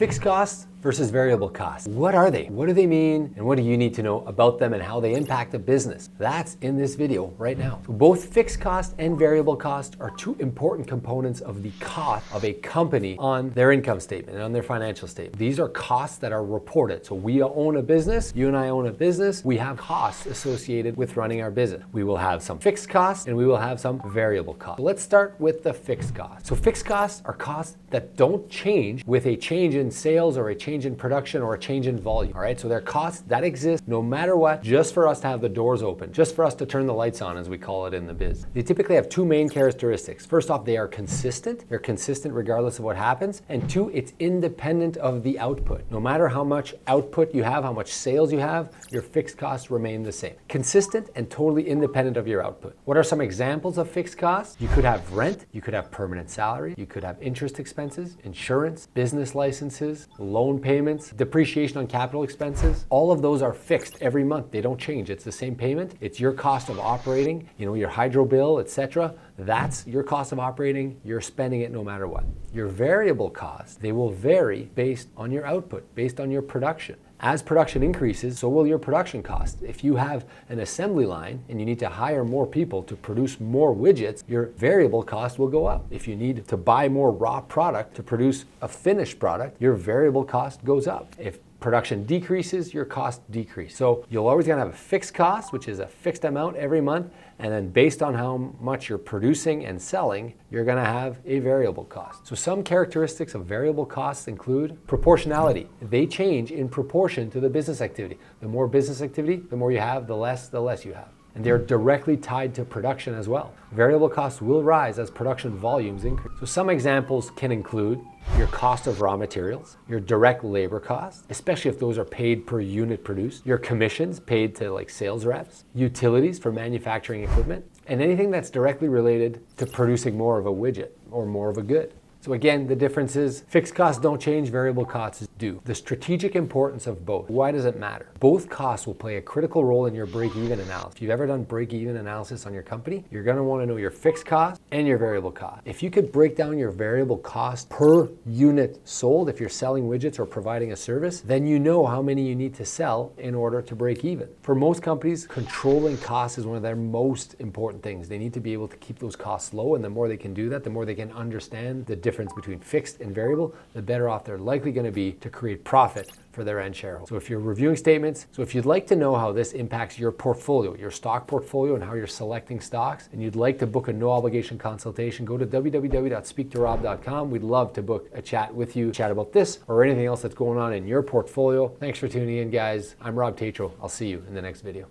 Fixed costs versus variable costs. What are they? What do they mean? And what do you need to know about them and how they impact a business? That's in this video right now. So both fixed cost and variable cost are two important components of the cost of a company on their income statement and on their financial statement. These are costs that are reported. So we own a business, you and I own a business, we have costs associated with running our business. We will have some fixed costs and we will have some variable costs. So let's start with the fixed costs. So fixed costs are costs that don't change with a change in sales or a change in production or a change in volume. All right, so they're costs that exist no matter what, just for us to have the doors open, just for us to turn the lights on, as we call it in the biz. They typically have two main characteristics. First off, they are consistent. They're consistent regardless of what happens. And two, it's independent of the output. No matter how much output you have, how much sales you have, your fixed costs remain the same. Consistent and totally independent of your output. What are some examples of fixed costs? You could have rent, you could have permanent salary, you could have interest expenses, insurance, business licenses, loan payments, depreciation on capital expenses. All of those are fixed every month. They don't change. It's the same payment. It's your cost of operating, your hydro bill, etc. That's your cost of operating. You're spending it no matter what. Your variable costs, they will vary based on your output, based on your production. As production increases, so will your production costs. If you have an assembly line and you need to hire more people to produce more widgets, your variable cost will go up. If you need to buy more raw product to produce a finished product, your variable cost goes up. If production decreases, your cost decrease. So you'll always gonna have a fixed cost, which is a fixed amount every month, and then based on how much you're producing and selling, you're gonna have a variable cost. So some characteristics of variable costs include proportionality. They change in proportion to the business activity. The more business activity, the more you have, the less you have. And they're directly tied to production as well. Variable costs will rise as production volumes increase. So some examples can include your cost of raw materials, your direct labor costs, especially if those are paid per unit produced, your commissions paid to sales reps, utilities for manufacturing equipment, and anything that's directly related to producing more of a widget or more of a good. So again, the difference is fixed costs don't change, variable costs do. The strategic importance of both. Why does it matter? Both costs will play a critical role in your break-even analysis. If you've ever done break-even analysis on your company, you're gonna wanna know your fixed cost and your variable cost. If you could break down your variable cost per unit sold, if you're selling widgets or providing a service, then you know how many you need to sell in order to break even. For most companies, controlling costs is one of their most important things. They need to be able to keep those costs low, and the more they can do that, the more they can understand the difference between fixed and variable, the better off they're likely going to be to create profit for their end shareholders. So if you're reviewing statements, so if you'd like to know how this impacts your portfolio, your stock portfolio, and how you're selecting stocks, and you'd like to book a no obligation consultation, go to www.speaktorob.com. We'd love to book a chat with you, chat about this or anything else that's going on in your portfolio. Thanks for tuning in, guys. I'm Rob Tatro. I'll see you in the next video.